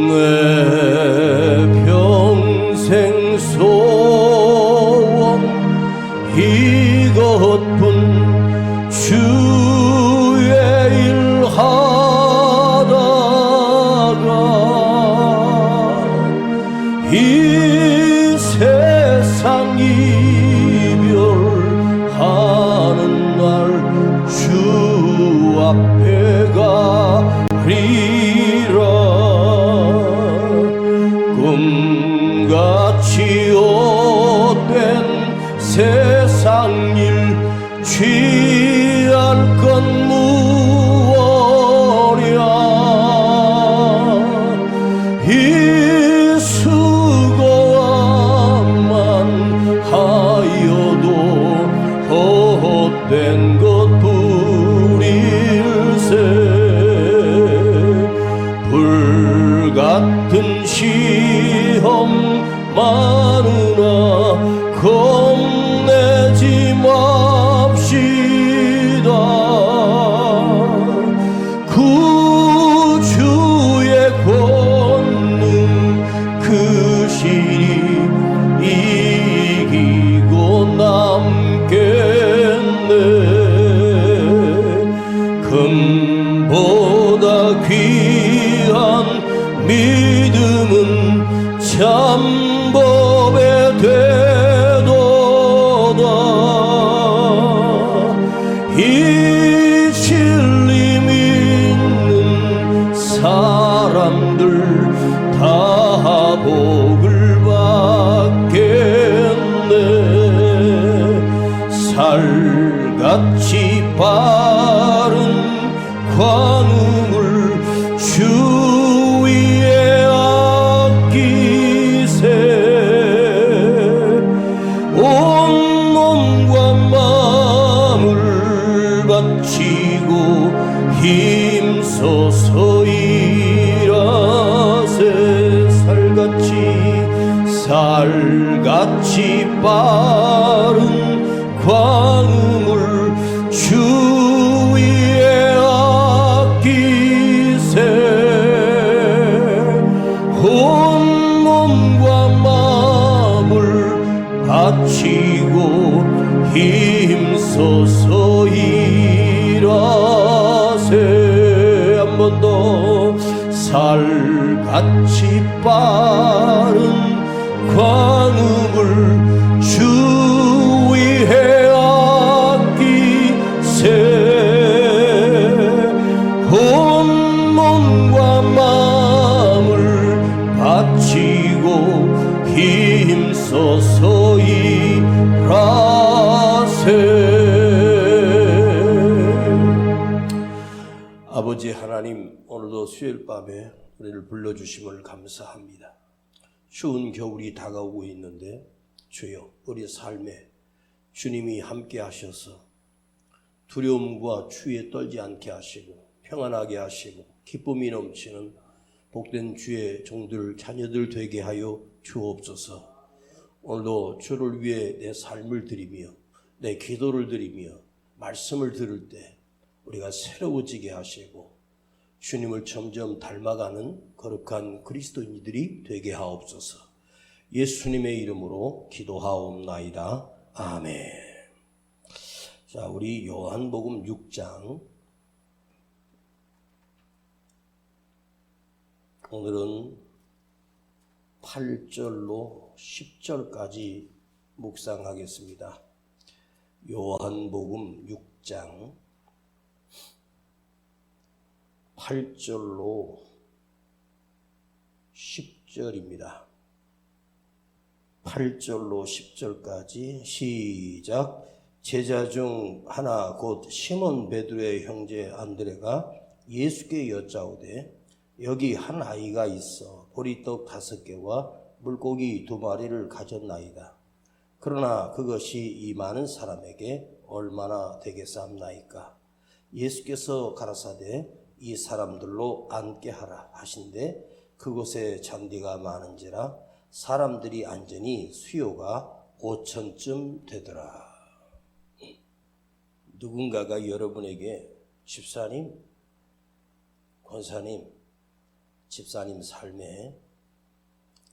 내 평생 소원 이것뿐 주의 일 하다가 이 세상 이별하는 날 주 앞에 가리라. 꿈같이 헛된 세상 일 취할 건 무엇이야. 이 수고함만 하여도 헛된 것 뿐일세. 불같은 시험 많으나 겁내지 맙시다. 구주의 권능 크시니 이기고 남겠네. 금보다 귀한 믿음은 참법에 되도다. 이 진리 믿는 사람들 다 복을 받겠네. 살같이 빠른 광음을 주 위에 아끼세. 온 몸과 마음을 바치고 힘써서 일하세. 살같이 빠른 광음을 주 위에 아끼세. 온 몸과 마음을 바치고 힘써서 일하세. 한 번 더. 살같이 빠른 광음을 주 위에 아끼세. 온 몸과 마음을 바치고 힘써서 일하세. 아버지 하나님, 오늘도 수요일 밤에 우리를 불러주심을 감사합니다. 추운 겨울이 다가오고 있는데 주여, 우리 삶에 주님이 함께 하셔서 두려움과 추위에 떨지 않게 하시고 평안하게 하시고 기쁨이 넘치는 복된 주의 종들 자녀들 되게 하여 주옵소서. 오늘도 주를 위해 내 삶을 드리며 내 기도를 드리며 말씀을 들을 때 우리가 새로워지게 하시고 주님을 점점 닮아가는 거룩한 그리스도인들이 되게 하옵소서. 예수님의 이름으로 기도하옵나이다. 아멘. 자, 우리 요한복음 6장, 오늘은 8절로 10절까지 묵상하겠습니다. 요한복음 6장 8절로 10절입니다. 8절로 10절까지 시작. 제자 중 하나 곧 시몬 베드로의 형제 안드레가 예수께 여짜오되 여기 한 아이가 있어 보리떡 5개와 물고기 2마리를 가졌나이다. 그러나 그것이 이 많은 사람에게 얼마나 되겠사옵나이까. 예수께서 가라사대 이 사람들로 앉게 하라 하신대 그곳에 잔디가 많은지라 사람들이 앉으니 수요가 5,000쯤 되더라. 누군가가 여러분에게 집사님, 권사님, 집사님 삶에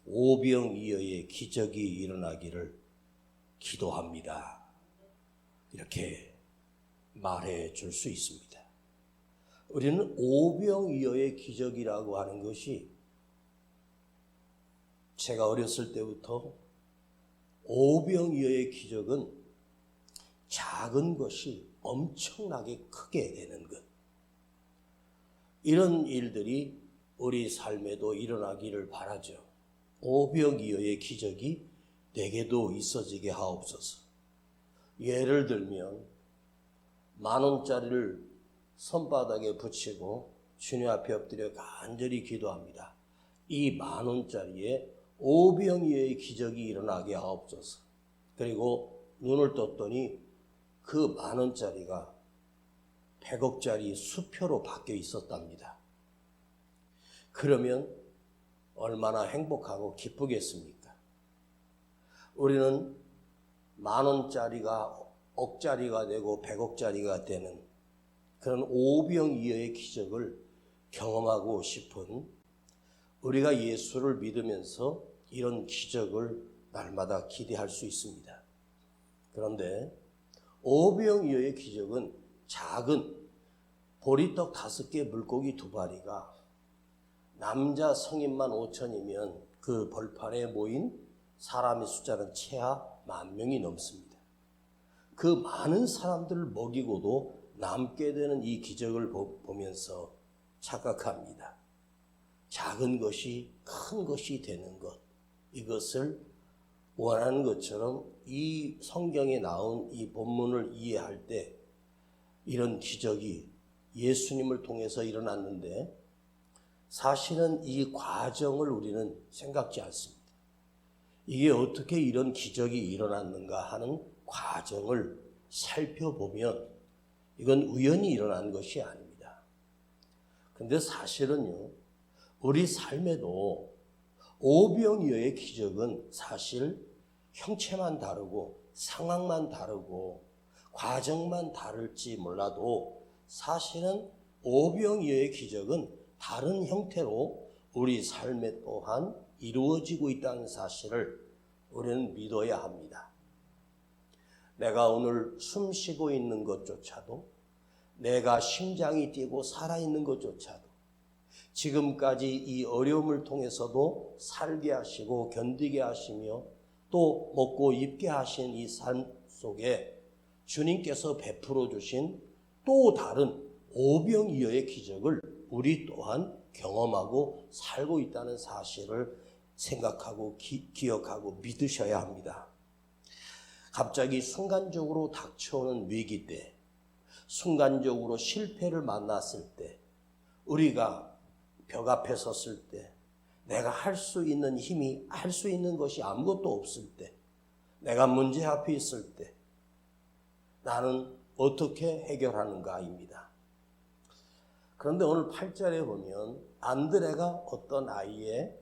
오병이어의 기적이 일어나기를 기도합니다. 이렇게 말해 줄 수 있습니다. 우리는 오병이어의 기적이라고 하는 것이 제가 어렸을 때부터 오병이어의 기적은 작은 것이 엄청나게 크게 되는 것. 이런 일들이 우리 삶에도 일어나기를 바라죠. 오병이어의 기적이 내게도 있어지게 하옵소서. 예를 들면 10,000원짜리를 손바닥에 붙이고 주님 앞에 엎드려 간절히 기도합니다. 이 10,000원짜리에 오병이어의 기적이 일어나게 하옵소서. 그리고 눈을 떴더니 그 10,000원짜리가 100억짜리 수표로 바뀌어 있었답니다. 그러면 얼마나 행복하고 기쁘겠습니까? 우리는 10,000원짜리가 억짜리가 되고 100억짜리가 되는 그런 오병이어의 기적을 경험하고 싶은 우리가 예수를 믿으면서 이런 기적을 날마다 기대할 수 있습니다. 그런데 오병이어의 기적은 작은 보리떡 5개 물고기 2마리가 남자 성인만 5,000이면 그 벌판에 모인 사람의 숫자는 채하 10,000명이 넘습니다. 그 많은 사람들을 먹이고도 남게 되는 이 기적을 보면서 착각합니다. 작은 것이 큰 것이 되는 것, 이것을 원하는 것처럼 이 성경에 나온 이 본문을 이해할 때 이런 기적이 예수님을 통해서 일어났는데 사실은 이 과정을 우리는 생각지 않습니다. 이게 어떻게 이런 기적이 일어났는가 하는 과정을 살펴보면 이건 우연히 일어난 것이 아닙니다. 그런데 사실은요, 우리 삶에도 오병이어의 기적은 사실 형체만 다르고 상황만 다르고 과정만 다를지 몰라도 사실은 오병이어의 기적은 다른 형태로 우리 삶에 또한 이루어지고 있다는 사실을 우리는 믿어야 합니다. 내가 오늘 숨 쉬고 있는 것조차도, 내가 심장이 뛰고 살아있는 것조차도, 지금까지 이 어려움을 통해서도 살게 하시고 견디게 하시며 또 먹고 입게 하신 이 삶 속에 주님께서 베풀어 주신 또 다른 오병이어의 기적을 우리 또한 경험하고 살고 있다는 사실을 생각하고 기억하고 믿으셔야 합니다. 갑자기 순간적으로 닥쳐오는 위기 때, 순간적으로 실패를 만났을 때, 우리가 벽 앞에 섰을 때, 내가 할 수 있는 힘이, 할 수 있는 것이 아무것도 없을 때, 내가 문제 앞에 있을 때 나는 어떻게 해결하는가입니다. 그런데 오늘 8절에 보면 안드레가 어떤 아이의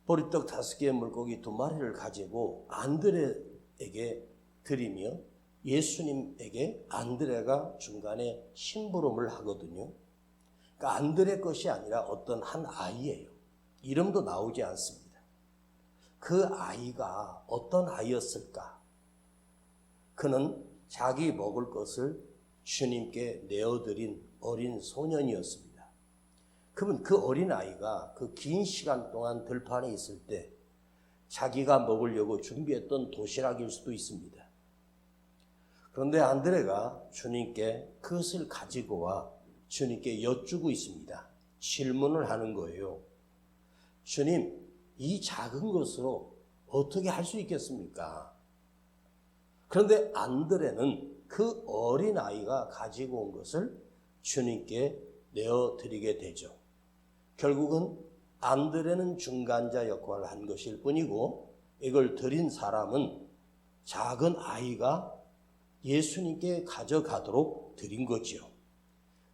보리떡 5개의 물고기 2마리를 가지고 안드레에게 드리며 예수님에게 안드레가 중간에 심부름을 하거든요. 그러니까 안드레 것이 아니라 어떤 한 아이예요. 이름도 나오지 않습니다. 그 아이가 어떤 아이였을까? 그는 자기 먹을 것을 주님께 내어드린 어린 소년이었습니다. 그러면 그 어린 아이가 그 긴 시간 동안 들판에 있을 때 자기가 먹으려고 준비했던 도시락일 수도 있습니다. 그런데 안드레가 주님께 그것을 가지고 와 주님께 여쭈고 있습니다. 질문을 하는 거예요. 주님, 이 작은 것으로 어떻게 할 수 있겠습니까? 그런데 안드레는 그 어린 아이가 가지고 온 것을 주님께 내어드리게 되죠. 결국은 안드레는 중간자 역할을 한 것일 뿐이고 이걸 드린 사람은 작은 아이가 예수님께 가져가도록 드린 거지요.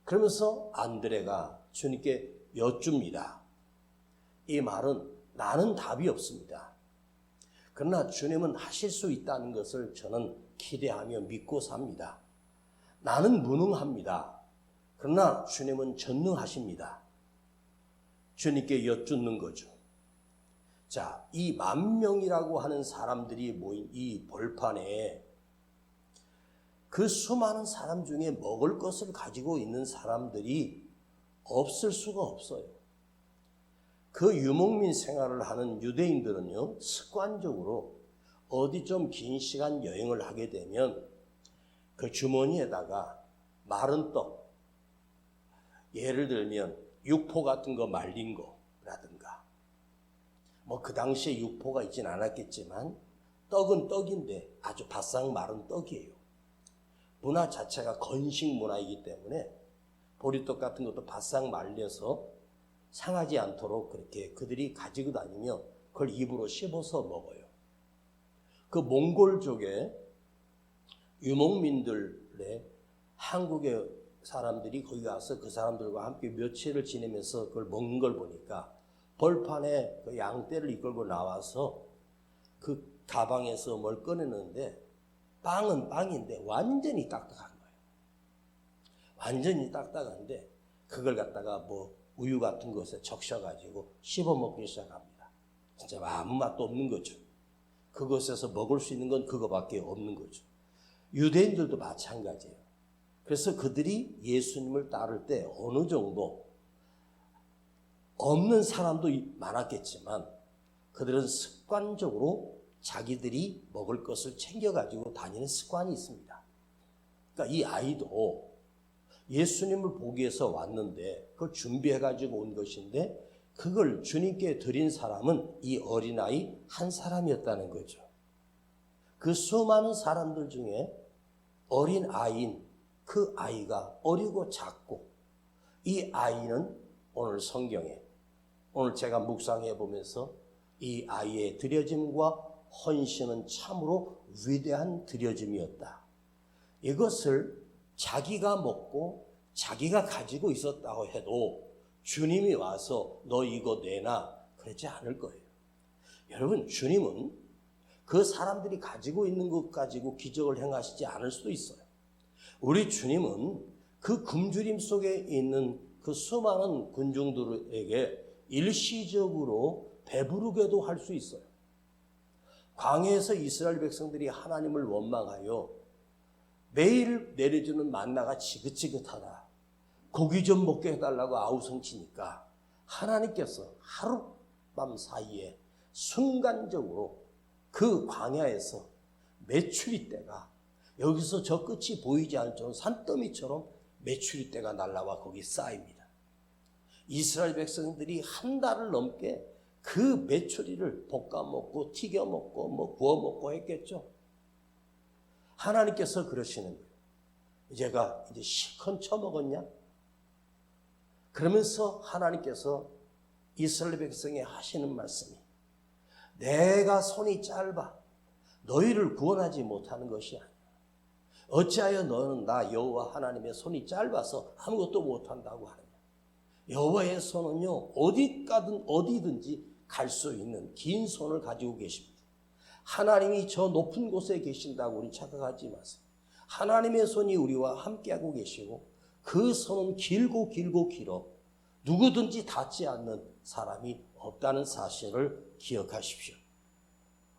그러면서 안드레가 주님께 여쭙니다. 이 말은 나는 답이 없습니다. 그러나 주님은 하실 수 있다는 것을 저는 기대하며 믿고 삽니다. 나는 무능합니다. 그러나 주님은 전능하십니다. 주님께 여쭙는 거죠. 자, 이 10,000명이라고 하는 사람들이 모인 이 벌판에 그 수많은 사람 중에 먹을 것을 가지고 있는 사람들이 없을 수가 없어요. 그 유목민 생활을 하는 유대인들은요, 습관적으로 어디 좀 긴 시간 여행을 하게 되면 그 주머니에다가 마른 떡, 예를 들면 육포 같은 거 말린 거라든가, 뭐 그 당시에 육포가 있진 않았겠지만 떡은 떡인데 아주 바싹 마른 떡이에요. 문화 자체가 건식 문화이기 때문에 보리떡 같은 것도 바싹 말려서 상하지 않도록 그렇게 그들이 가지고 다니며 그걸 입으로 씹어서 먹어요. 그 몽골족의 유목민들의 한국의 사람들이 거기 가서 그 사람들과 함께 며칠을 지내면서 그걸 먹는 걸 보니까 벌판에 그 양떼를 이끌고 나와서 그 가방에서 뭘 꺼내는데 빵은 빵인데 완전히 딱딱한 거예요. 완전히 딱딱한데 그걸 갖다가 뭐 우유 같은 것에 적셔가지고 씹어 먹기 시작합니다. 진짜 아무 맛도 없는 거죠. 그것에서 먹을 수 있는 건 그거밖에 없는 거죠. 유대인들도 마찬가지예요. 그래서 그들이 예수님을 따를 때 어느 정도 없는 사람도 많았겠지만 그들은 습관적으로 자기들이 먹을 것을 챙겨가지고 다니는 습관이 있습니다. 그러니까 이 아이도 예수님을 보기 위해서 왔는데 그걸 준비해가지고 온 것인데 그걸 주님께 드린 사람은 이 어린아이 한 사람이었다는 거죠. 그 수많은 사람들 중에 어린 아이인 그 아이가 어리고 작고 이 아이는 오늘 성경에 오늘 제가 묵상해 보면서 이 아이의 드려짐과 헌신은 참으로 위대한 드려짐이었다. 이것을 자기가 먹고 자기가 가지고 있었다고 해도 주님이 와서 너 이거 내놔 그러지 않을 거예요. 여러분, 주님은 그 사람들이 가지고 있는 것 가지고 기적을 행하시지 않을 수도 있어요. 우리 주님은 그 굶주림 속에 있는 그 수많은 군중들에게 일시적으로 배부르게도 할 수 있어요. 광야에서 이스라엘 백성들이 하나님을 원망하여 매일 내려주는 만나가 지긋지긋하다. 고기 좀 먹게 해달라고 아우성치니까 하나님께서 하룻밤 사이에 순간적으로 그 광야에서 메추리떼가 여기서 저 끝이 보이지 않을 정도로 산더미처럼 메추리떼가 날라와 거기 쌓입니다. 이스라엘 백성들이 한 달을 넘게 그 메추리를 볶아 먹고 튀겨 먹고 뭐 구워 먹고 했겠죠. 하나님께서 그러시는 거예요. 제가 이제 실컷 처먹었냐? 그러면서 하나님께서 이스라엘 백성에 하시는 말씀이 내가 손이 짧아 너희를 구원하지 못하는 것이 아니야. 어찌하여 너는 나 여호와 하나님의 손이 짧아서 아무것도 못한다고 하느냐. 여호와의 손은요 어디든지 갈 수 있는 긴 손을 가지고 계십니다. 하나님이 저 높은 곳에 계신다고 우리 착각하지 마세요. 하나님의 손이 우리와 함께하고 계시고 그 손은 길고 길어 누구든지 닿지 않는 사람이 없다는 사실을 기억하십시오.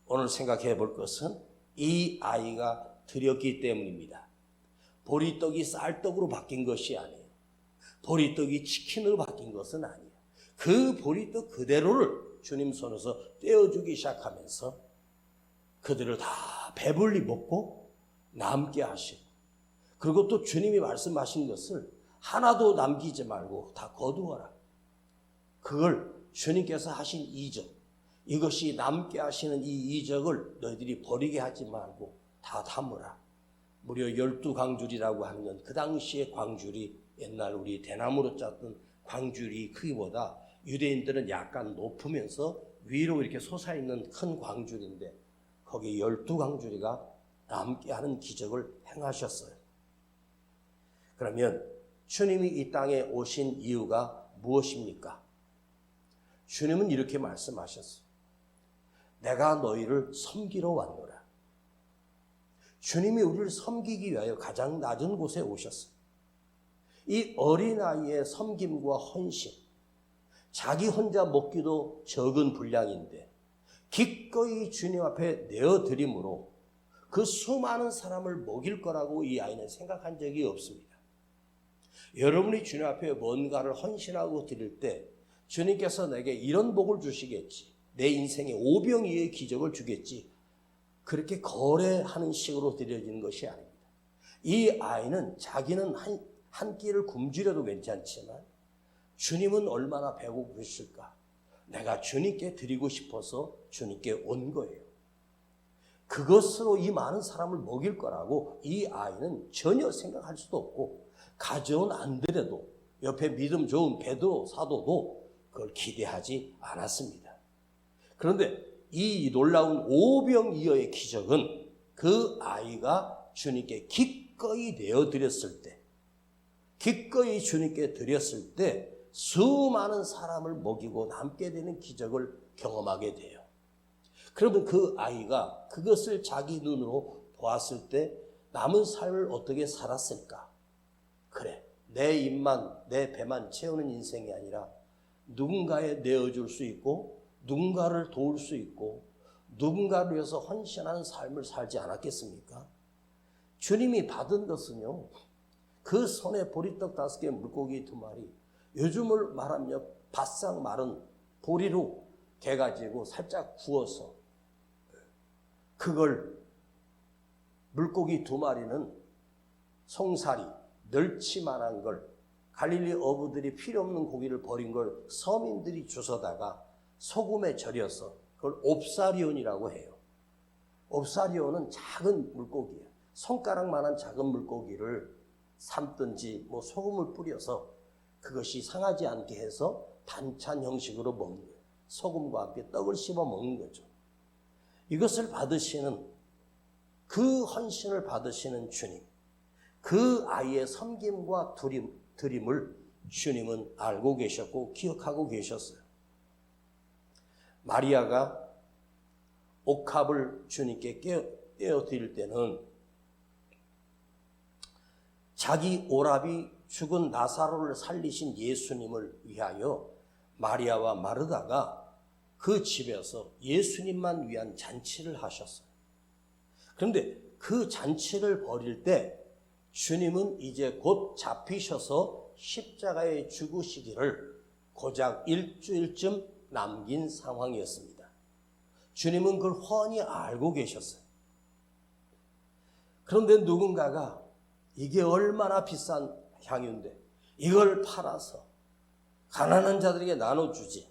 오늘 생각해 볼 것은 이 아이가 드렸기 때문입니다. 보리떡이 쌀떡으로 바뀐 것이 아니에요. 보리떡이 치킨으로 바뀐 것은 아니에요. 그 보리떡 그대로를 주님 손에서 떼어주기 시작하면서 그들을 다 배불리 먹고 남게 하시고 그리고 또 주님이 말씀하신 것을 하나도 남기지 말고 다 거두어라. 그걸 주님께서 하신 이적, 이것이 남게 하시는 이 이적을 너희들이 버리게 하지 말고 다 담으라. 무려 12광줄이라고 하면 그 당시의 광줄이 옛날 우리 대나무로 짰던 광줄이 크기보다 유대인들은 약간 높으면서 위로 이렇게 솟아있는 큰 광줄인데 거기 12광줄이가 남게 하는 기적을 행하셨어요. 그러면 주님이 이 땅에 오신 이유가 무엇입니까? 주님은 이렇게 말씀하셨어요. 내가 너희를 섬기러 왔노라. 주님이 우리를 섬기기 위하여 가장 낮은 곳에 오셨어요. 이 어린아이의 섬김과 헌신, 자기 혼자 먹기도 적은 분량인데 기꺼이 주님 앞에 내어드림으로 그 수많은 사람을 먹일 거라고 이 아이는 생각한 적이 없습니다. 여러분이 주님 앞에 뭔가를 헌신하고 드릴 때 주님께서 내게 이런 복을 주시겠지, 내 인생에 오병이어의 기적을 주겠지, 그렇게 거래하는 식으로 드려지는 것이 아닙니다. 이 아이는 자기는 한 끼를 굶주려도 괜찮지만 주님은 얼마나 배고프실까, 내가 주님께 드리고 싶어서 주님께 온 거예요. 그것으로 이 많은 사람을 먹일 거라고 이 아이는 전혀 생각할 수도 없고, 가져온 안드레도, 옆에 믿음 좋은 베드로 사도도 그걸 기대하지 않았습니다. 그런데 이 놀라운 오병이어의 기적은 그 아이가 주님께 기꺼이 내어드렸을 때, 기꺼이 주님께 드렸을 때 수많은 사람을 먹이고 남게 되는 기적을 경험하게 돼요. 그러면 그 아이가 그것을 자기 눈으로 보았을 때 남은 삶을 어떻게 살았을까? 그래, 내 입만, 내 배만 채우는 인생이 아니라 누군가에 내어줄 수 있고, 누군가를 도울 수 있고, 누군가를 위해서 헌신하는 삶을 살지 않았겠습니까? 주님이 받은 것은요, 그 손에 보리떡 5개, 물고기 2마리, 요즘을 말하면 바싹 마른 보리로 개가지고 살짝 구워서, 그걸 물고기 2마리는 송사리, 멸치만한 걸, 갈릴리 어부들이 필요 없는 고기를 버린 걸 서민들이 주워다가 소금에 절여서 그걸 옵사리온이라고 해요. 옵사리온은 작은 물고기예요. 손가락만한 작은 물고기를 삶든지 소금을 뿌려서 그것이 상하지 않게 해서 반찬 형식으로 먹는 거예요. 소금과 함께 떡을 씹어 먹는 거죠. 이것을 받으시는, 그 헌신을 받으시는 주님, 그 아이의 섬김과 드림을 주님은 알고 계셨고 기억하고 계셨어요. 마리아가 옥합을 주님께 떼어드릴 때는 자기 오라비 죽은 나사로를 살리신 예수님을 위하여 마리아와 마르다가 그 집에서 예수님만 위한 잔치를 하셨어요. 그런데 그 잔치를 벌일 때 주님은 이제 곧 잡히셔서 십자가에 죽으시기를 고작 일주일쯤 남긴 상황이었습니다. 주님은 그걸 훤히 알고 계셨어요. 그런데 누군가가 이게 얼마나 비싼 향유인데 이걸 팔아서 가난한 자들에게 나눠주지,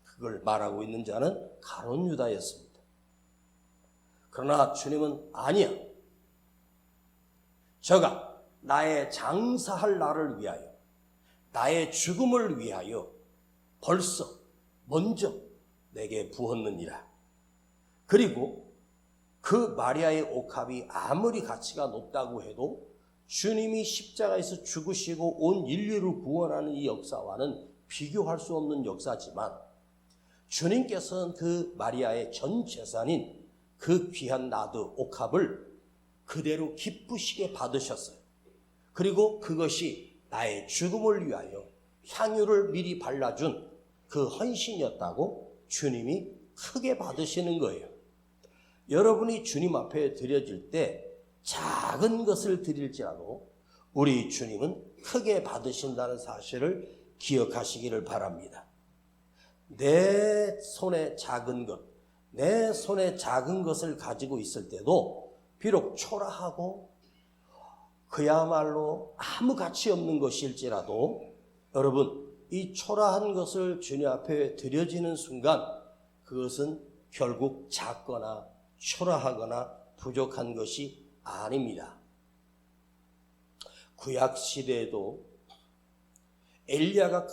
그걸 말하고 있는 자는 가룟 유다였습니다. 그러나 주님은 아니야, 저가 나의 장사할 날을 위하여, 나의 죽음을 위하여 벌써 먼저 내게 부었느니라. 그리고 그 마리아의 옥합이 아무리 가치가 높다고 해도 주님이 십자가에서 죽으시고 온 인류를 구원하는 이 역사와는 비교할 수 없는 역사지만, 주님께서는 그 마리아의 전 재산인 그 귀한 나드 옥합을 그대로 기쁘시게 받으셨어요. 그리고 그것이 나의 죽음을 위하여 향유를 미리 발라준 그 헌신이었다고 주님이 크게 받으시는 거예요. 여러분이 주님 앞에 드려질 때 작은 것을 드릴지라도 우리 주님은 크게 받으신다는 사실을 기억하시기를 바랍니다. 내 손에 작은 것, 내 손에 작은 것을 가지고 있을 때도 비록 초라하고 그야말로 아무 가치 없는 것일지라도 여러분, 이 초라한 것을 주님 앞에 드려지는 순간 그것은 결국 작거나 초라하거나 부족한 것이 아닙니다. 구약 시대에도 엘리야가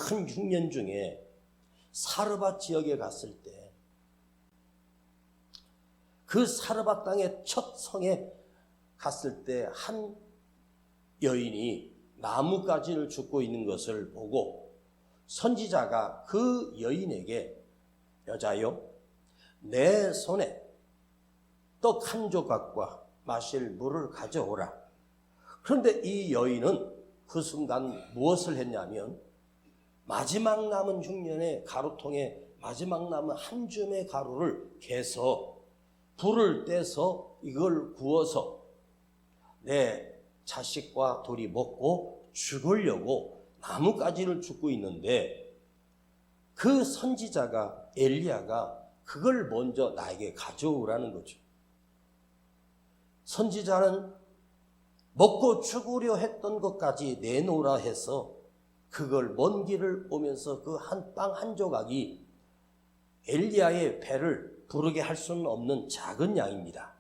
큰 흉년 중에 사르밧 지역에 갔을 때 그 사르밧 땅의 첫 성에 갔을 때 한 여인이 나뭇가지를 줍고 있는 것을 보고 선지자가 그 여인에게, 여자여, 내 손에 떡 한 조각과 마실 물을 가져오라. 그런데 이 여인은 그 순간 무엇을 했냐면 마지막 남은 흉년의 가루통에 마지막 남은 한 줌의 가루를 개서 불을 떼서 이걸 구워서 내 자식과 둘이 먹고 죽으려고 나뭇가지를 줍고 있는데 그 선지자가 엘리야가 그걸 먼저 나에게 가져오라는 거죠. 선지자는 먹고 죽으려 했던 것까지 내놓으라 해서 그걸 먼 길을 오면서 그 한 빵 한 조각이 엘리야의 배를 부르게 할 수는 없는 작은 양입니다.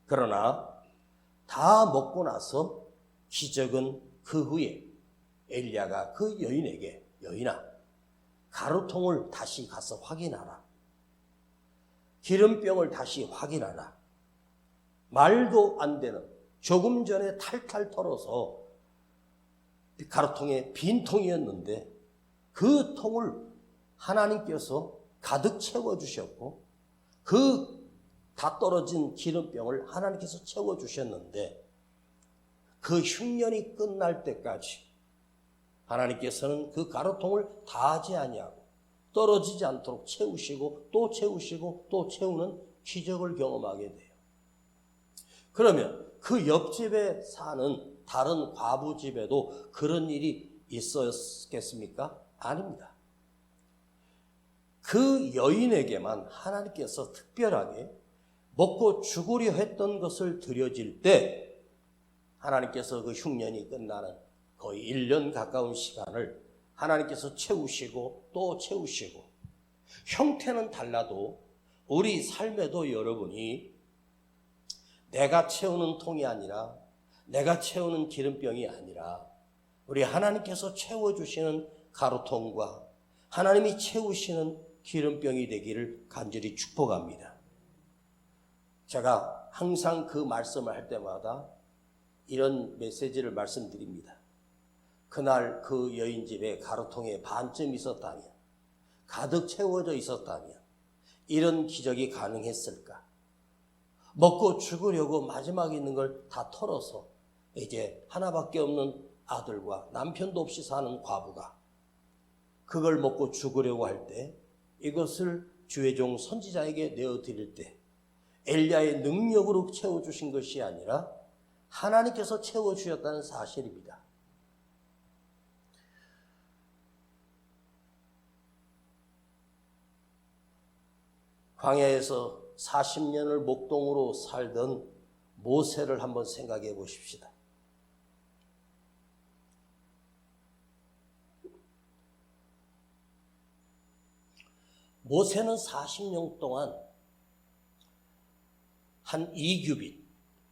그러나 다 먹고 나서 기적은 그 후에 엘리야가 그 여인에게 여인아 가루통을 다시 가서 확인하라. 기름병을 다시 확인하라. 말도 안 되는 조금 전에 탈탈 털어서 가루통에 빈 통이었는데 그 통을 하나님께서 가득 채워주셨고 그 다 떨어진 기름병을 하나님께서 채워주셨는데 그 흉년이 끝날 때까지 하나님께서는 그 가루통을 다하지 아니하고 떨어지지 않도록 채우시고 또 채우시고 또 채우는 기적을 경험하게 돼요. 그러면 그 옆집에 사는 다른 과부 집에도 그런 일이 있었겠습니까? 아닙니다. 그 여인에게만 하나님께서 특별하게 먹고 죽으려 했던 것을 드려질 때 하나님께서 그 흉년이 끝나는 거의 1년 가까운 시간을 하나님께서 채우시고 또 채우시고 형태는 달라도 우리 삶에도 여러분이 내가 채우는 통이 아니라 내가 채우는 기름병이 아니라 우리 하나님께서 채워주시는 가루통과 하나님이 채우시는 기름병이 되기를 간절히 축복합니다. 제가 항상 그 말씀을 할 때마다 이런 메시지를 말씀드립니다. 그날 그 여인 집에 가루통에 반쯤 있었다면, 가득 채워져 있었다면 이런 기적이 가능했을까? 먹고 죽으려고 마지막에 있는 걸 다 털어서 이제 하나밖에 없는 아들과 남편도 없이 사는 과부가 그걸 먹고 죽으려고 할 때 이것을 주의 종 선지자에게 내어드릴 때 엘리야의 능력으로 채워주신 것이 아니라 하나님께서 채워주셨다는 사실입니다. 광야에서 40년을 목동으로 살던 모세를 한번 생각해 보십시다. 모세는 40년 동안 한 2규빗,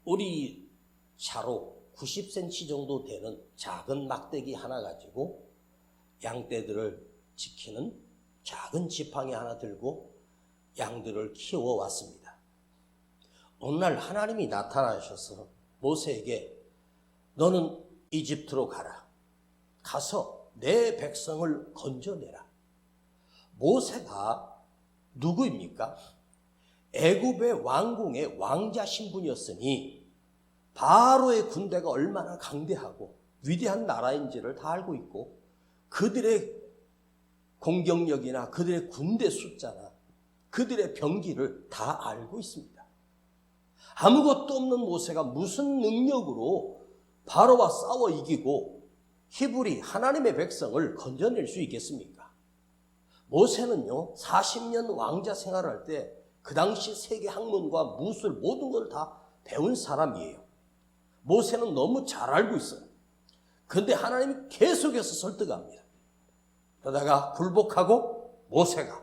우리 차로 90cm 정도 되는 작은 막대기 하나 가지고 양떼들을 지키는 작은 지팡이 하나 들고 양들을 키워왔습니다. 어느 날 하나님이 나타나셔서 모세에게 너는 이집트로 가라. 가서 내 백성을 건져내라. 모세가 누구입니까? 애굽의 왕궁의 왕자 신분이었으니 바로의 군대가 얼마나 강대하고 위대한 나라인지를 다 알고 있고 그들의 공격력이나 그들의 군대 숫자나 그들의 병기를 다 알고 있습니다. 아무것도 없는 모세가 무슨 능력으로 바로와 싸워 이기고 히브리 하나님의 백성을 건져낼 수 있겠습니까? 모세는요 40년 왕자 생활할 때 그 당시 세계 학문과 무술 모든 걸 다 배운 사람이에요. 모세는 너무 잘 알고 있어요. 그런데 하나님이 계속해서 설득합니다. 그러다가 굴복하고 모세가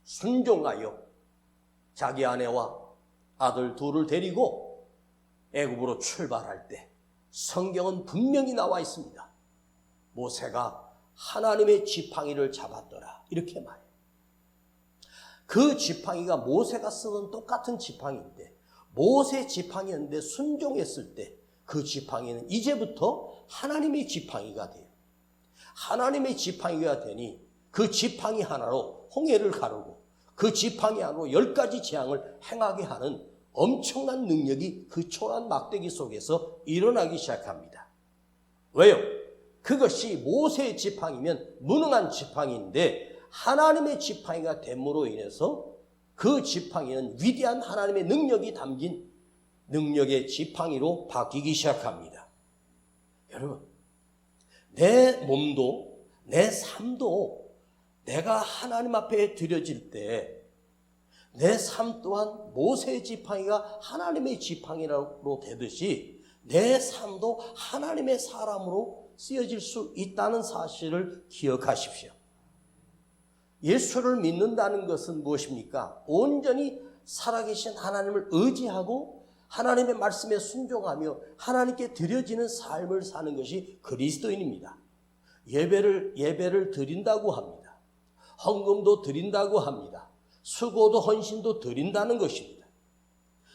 순종하여 자기 아내와 아들 둘을 데리고 애굽으로 출발할 때 성경은 분명히 나와 있습니다. 모세가 하나님의 지팡이를 잡았더라 이렇게 말해요. 그 지팡이가 모세가 쓰던 똑같은 지팡이인데 모세 지팡이였는데 순종했을 때 그 지팡이는 이제부터 하나님의 지팡이가 돼요. 하나님의 지팡이가 되니 그 지팡이 하나로 홍해를 가르고 그 지팡이 하나로 10가지 재앙을 행하게 하는 엄청난 능력이 그 초란 막대기 속에서 일어나기 시작합니다. 왜요? 그것이 모세의 지팡이면 무능한 지팡이인데 하나님의 지팡이가 됨으로 인해서 그 지팡이는 위대한 하나님의 능력이 담긴 능력의 지팡이로 바뀌기 시작합니다. 여러분, 내 몸도 내 삶도 내가 하나님 앞에 드려질 때 내 삶 또한 모세의 지팡이가 하나님의 지팡이로 되듯이 내 삶도 하나님의 사람으로 쓰여질 수 있다는 사실을 기억하십시오. 예수를 믿는다는 것은 무엇입니까? 온전히 살아계신 하나님을 의지하고 하나님의 말씀에 순종하며 하나님께 드려지는 삶을 사는 것이 그리스도인입니다. 예배를 드린다고 합니다. 헌금도 드린다고 합니다. 수고도 헌신도 드린다는 것입니다.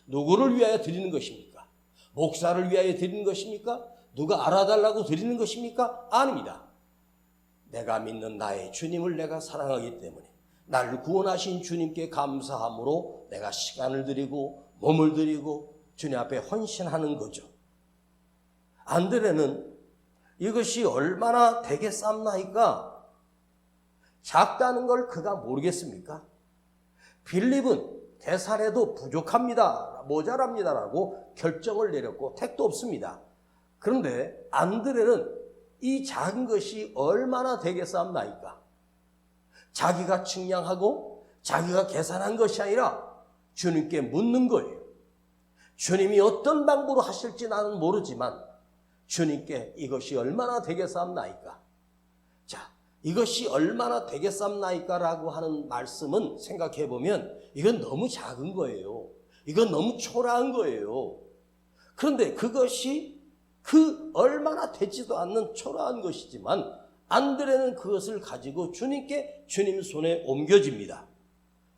누구를 위하여 드리는 것입니까? 목사를 위하여 드리는 것입니까? 누가 알아달라고 드리는 것입니까? 아닙니다. 내가 믿는 나의 주님을 내가 사랑하기 때문에 나를 구원하신 주님께 감사함으로 내가 시간을 드리고 몸을 드리고 주님 앞에 헌신하는 거죠. 안드레는 이것이 얼마나 되겠습니까? 작다는 걸 그가 모르겠습니까? 빌립은 계산해도 부족합니다, 모자랍니다라고 결정을 내렸고 택도 없습니다. 그런데 안드레는 이 작은 것이 얼마나 되겠습니까? 자기가 측량하고 자기가 계산한 것이 아니라 주님께 묻는 거예요. 주님이 어떤 방법으로 하실지 나는 모르지만 주님께 이것이 얼마나 되겠습니까? 자, 이것이 얼마나 되겠습니까? 라고 하는 말씀은 생각해 보면 이건 너무 작은 거예요. 이건 너무 초라한 거예요. 그런데 그것이 얼마나 되지도 않는 초라한 것이지만 안드레는 그것을 가지고 주님 손에 옮겨집니다.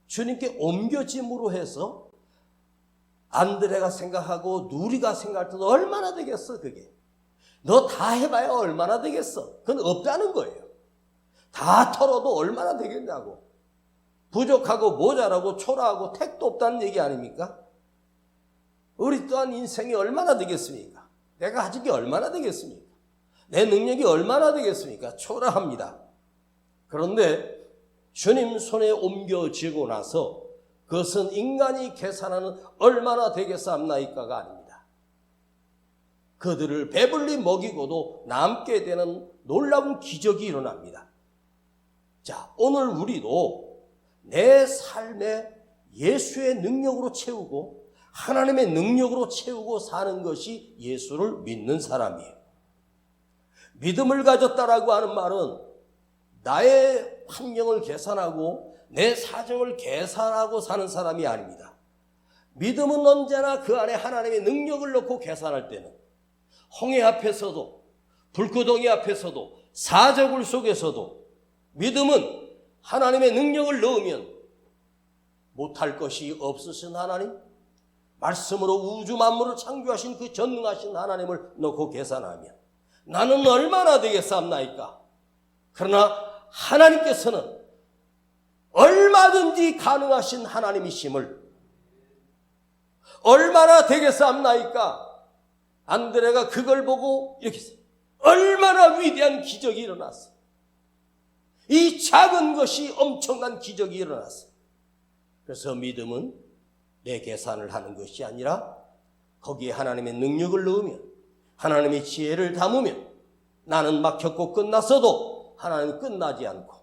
주님께 옮겨짐으로 해서 안드레가 생각하고 누리가 생각할 때도 얼마나 되겠어 그게. 너 다 해봐야 얼마나 되겠어. 그건 없다는 거예요. 다 털어도 얼마나 되겠냐고. 부족하고 모자라고 초라하고 택도 없다는 얘기 아닙니까? 우리 또한 인생이 얼마나 되겠습니까? 내가 가진 게 얼마나 되겠습니까? 내 능력이 얼마나 되겠습니까? 초라합니다. 그런데 주님 손에 옮겨지고 나서 그것은 인간이 계산하는 얼마나 되겠습니까가 아닙니다. 그들을 배불리 먹이고도 남게 되는 놀라운 기적이 일어납니다. 자, 오늘 우리도 내 삶에 예수의 능력으로 채우고 하나님의 능력으로 채우고 사는 것이 예수를 믿는 사람이에요. 믿음을 가졌다라고 하는 말은 나의 환경을 계산하고 내 사정을 계산하고 사는 사람이 아닙니다. 믿음은 언제나 그 안에 하나님의 능력을 넣고 계산할 때는 홍해 앞에서도 불구덩이 앞에서도 사저굴 속에서도 믿음은 하나님의 능력을 넣으면 못할 것이 없으신 하나님, 말씀으로 우주 만물을 창조하신 그 전능하신 하나님을 넣고 계산하면 나는 얼마나 되겠습니까? 그러나 하나님께서는 얼마든지 가능하신 하나님이심을 얼마나 되겠습니까? 안드레가 그걸 보고 이렇게 했어요. 얼마나 위대한 기적이 일어났어. 이 작은 것이 엄청난 기적이 일어났어. 그래서 믿음은 내 계산을 하는 것이 아니라 거기에 하나님의 능력을 넣으면 하나님의 지혜를 담으면 나는 막혔고 끝났어도 하나님은 끝나지 않고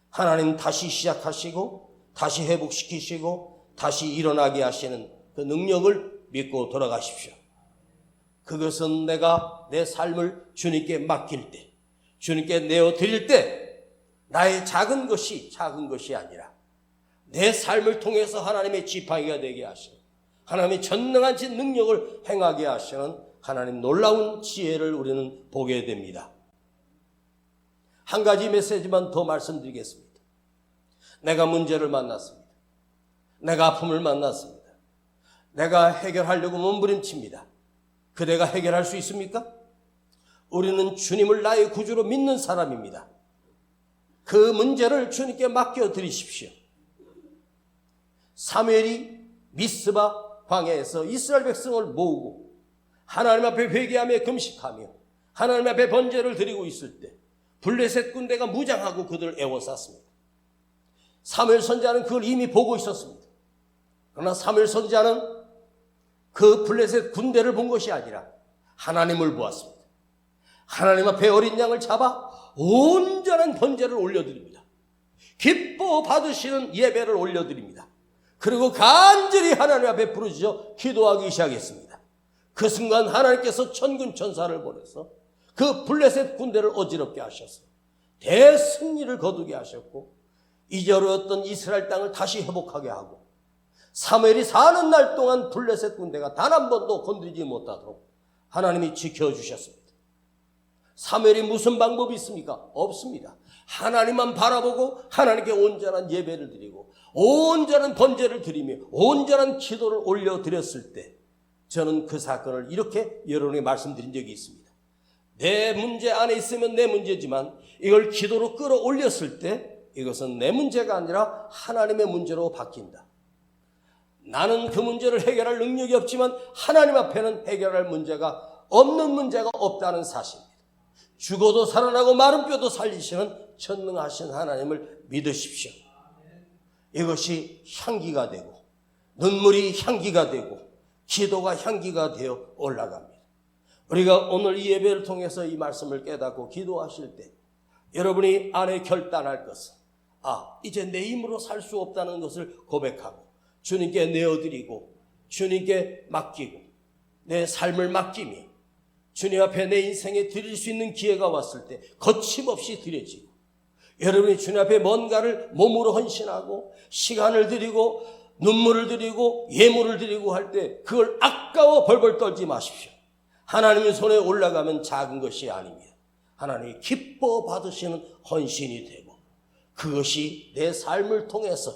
하나님 다시 시작하시고 다시 회복시키시고 다시 일어나게 하시는 그 능력을 믿고 돌아가십시오. 그것은 내가 내 삶을 주님께 맡길 때, 주님께 내어드릴 때 나의 작은 것이 아니라 내 삶을 통해서 하나님의 지팡이가 되게 하시는 하나님의 전능한 능력을 행하게 하시는 하나님 놀라운 지혜를 우리는 보게 됩니다. 한 가지 메시지만 더 말씀드리겠습니다. 내가 문제를 만났습니다. 내가 아픔을 만났습니다. 내가 해결하려고 몸부림칩니다. 그대가 해결할 수 있습니까? 우리는 주님을 나의 구주로 믿는 사람입니다. 그 문제를 주님께 맡겨드리십시오. 사무엘이 미스바 광야에서 이스라엘 백성을 모으고 하나님 앞에 회개하며 금식하며 하나님 앞에 번제를 드리고 있을 때 블레셋 군대가 무장하고 그들을 에워쌌습니다. 사무엘 선지자는 그걸 이미 보고 있었습니다. 그러나 사무엘 선지자는 그 블레셋 군대를 본 것이 아니라 하나님을 보았습니다. 하나님 앞에 어린 양을 잡아 온전한 번제를 올려드립니다. 기뻐 받으시는 예배를 올려드립니다. 그리고 간절히 하나님 앞에 부르짖어 기도하기 시작했습니다. 그 순간 하나님께서 천군 천사를 보내서 그 블레셋 군대를 어지럽게 하셔서 대승리를 거두게 하셨고 잊어버렸던 이스라엘 땅을 다시 회복하게 하고 사무엘이 사는 날 동안 블레셋 군대가 단 한 번도 건드리지 못하도록 하나님이 지켜주셨습니다. 사무엘이 무슨 방법이 있습니까? 없습니다. 하나님만 바라보고 하나님께 온전한 예배를 드리고 온전한 번제를 드리며 온전한 기도를 올려드렸을 때 저는 그 사건을 이렇게 여러분에게 말씀드린 적이 있습니다. 내 문제 안에 있으면 내 문제지만 이걸 기도로 끌어올렸을 때 이것은 내 문제가 아니라 하나님의 문제로 바뀐다. 나는 그 문제를 해결할 능력이 없지만 하나님 앞에는 해결할 문제가 없는 문제가 없다는 사실입니다. 죽어도 살아나고 마른 뼈도 살리시는 전능하신 하나님을 믿으십시오. 이것이 향기가 되고 눈물이 향기가 되고 기도가 향기가 되어 올라갑니다. 우리가 오늘 이 예배를 통해서 이 말씀을 깨닫고 기도하실 때 여러분이 안에 결단할 것은 이제 내 힘으로 살 수 없다는 것을 고백하고 주님께 내어드리고 주님께 맡기고 내 삶을 맡기며 주님 앞에 내 인생에 드릴 수 있는 기회가 왔을 때 거침없이 드려지고 여러분이 주님 앞에 뭔가를 몸으로 헌신하고 시간을 드리고 눈물을 드리고 예물을 드리고 할 때 그걸 아까워 벌벌 떨지 마십시오. 하나님의 손에 올라가면 작은 것이 아닙니다. 하나님이 기뻐 받으시는 헌신이 되고 그것이 내 삶을 통해서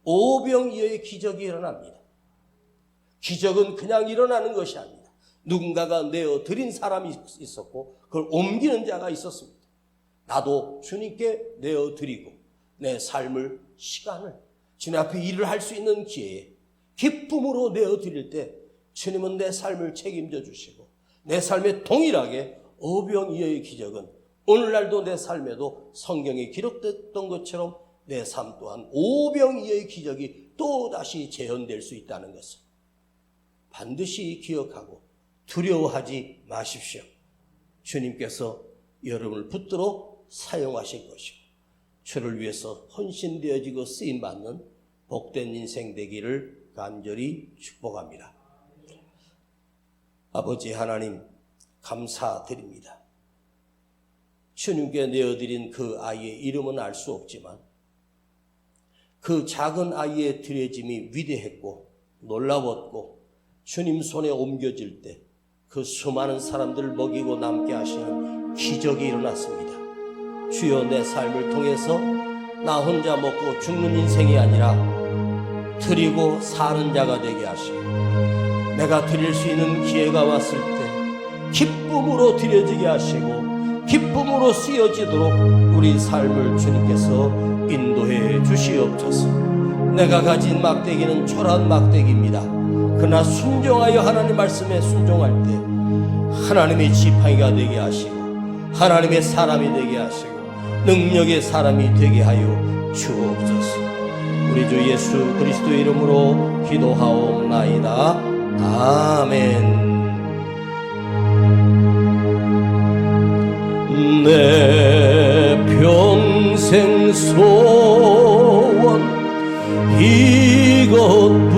오병이어의 기적이 일어납니다. 기적은 그냥 일어나는 것이 아닙니다. 누군가가 내어드린 사람이 있었고 그걸 옮기는 자가 있었습니다. 나도 주님께 내어드리고 내 삶을 시간을 주님 앞에 일을 할 수 있는 기회에 기쁨으로 내어드릴 때 주님은 내 삶을 책임져 주시고 내 삶에 동일하게 오병이어의 기적은 오늘날도 내 삶에도 성경에 기록됐던 것처럼 내 삶 또한 오병이어의 기적이 또다시 재현될 수 있다는 것을 반드시 기억하고 두려워하지 마십시오. 주님께서 여러분을 붙들어 사용하실 것이고 주를 위해서 헌신되어지고 쓰임받는 복된 인생 되기를 간절히 축복합니다. 아버지 하나님 감사드립니다. 주님께 내어드린 그 아이의 이름은 알 수 없지만 그 작은 아이의 드려짐이 위대했고 놀라웠고 주님 손에 옮겨질 때 그 수많은 사람들을 먹이고 남게 하시는 기적이 일어났습니다. 주여 내 삶을 통해서 나 혼자 먹고 죽는 인생이 아니라 드리고 사는 자가 되게 하시고 내가 드릴 수 있는 기회가 왔을 때 기쁨으로 드려지게 하시고 기쁨으로 쓰여지도록 우리 삶을 주님께서 인도해 주시옵소서. 내가 가진 막대기는 초라한 막대기입니다. 그러나 순종하여 하나님 말씀에 순종할 때 하나님의 지팡이가 되게 하시고 하나님의 사람이 되게 하시고 능력의 사람이 되게 하여 주옵소서. 우리 주 예수 그리스도의 이름으로 기도하옵나이다. 아멘. 내 평생 소원 이것뿐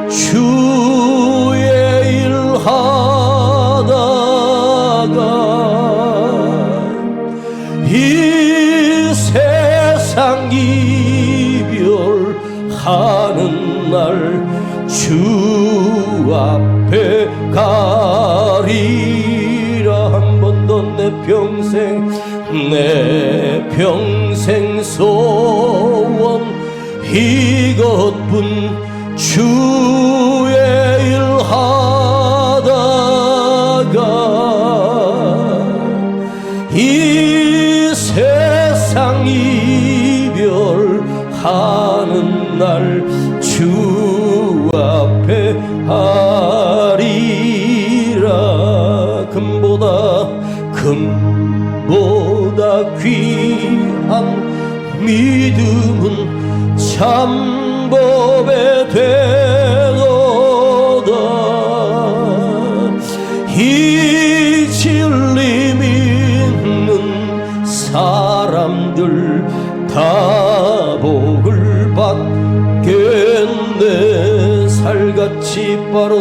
주의 일 하다가 이 세상 이별하는 날 주 앞에 가리라. 한 번 더 내 평생 소원 이것뿐 주의 일 하다가 이 세상 이별하는 날 주 앞에 하리라. 금보다 금보다 귀한 믿음은 참 법에 되도다. 이 진리 믿는 사람들 다 복을 받겠네. 살같이 빠른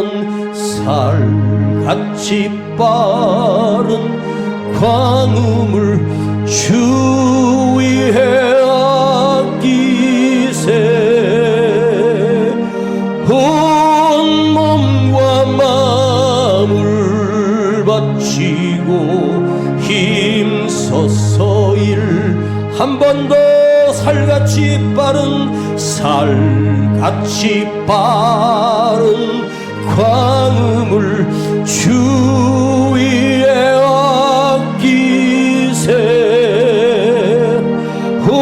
광음을 주 위에 아끼세. 온 몸과 마음을 바치고 힘써서 일 한 번 더 살같이 빠른 광음을 주 위에 아끼세. 온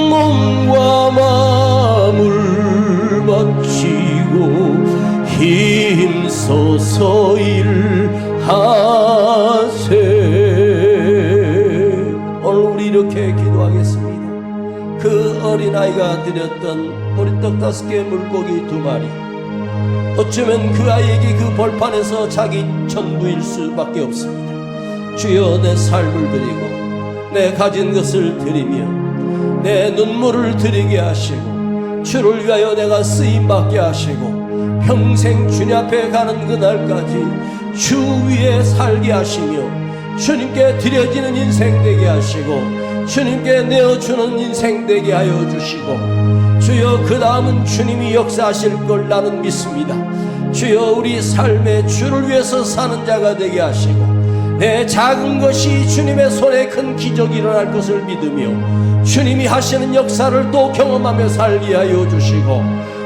몸과 마음을 바치고 힘써서 일하세. 오늘 우리 이렇게 기도하겠습니다. 그 어린아이가 드렸던 보리떡 5개 물고기 2마리, 어쩌면 그 아이에게 그 벌판에서 자기 전부일 수밖에 없습니다. 주여, 내 삶을 드리고 내 가진 것을 드리며 내 눈물을 드리게 하시고 주를 위하여 내가 쓰임받게 하시고 평생 주님 앞에 가는 그날까지 주 위에 살게 하시며 주님께 드려지는 인생 되게 하시고 주님께 내어주는 인생 되게 하여 주시고, 주여, 그 다음은 주님이 역사하실 걸 나는 믿습니다. 주여, 우리 삶에 주를 위해서 사는 자가 되게 하시고 내 작은 것이 주님의 손에 큰 기적이 일어날 것을 믿으며 주님이 하시는 역사를 또 경험하며 살게 하여 주시고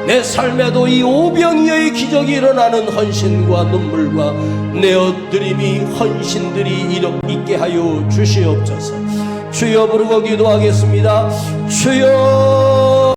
내 삶에도 이 오병이어의 기적이 일어나는 헌신과 눈물과 내어드림이 헌신들이 있게 하여 주시옵소서. 주여, 부르고 기도하겠습니다. 주여,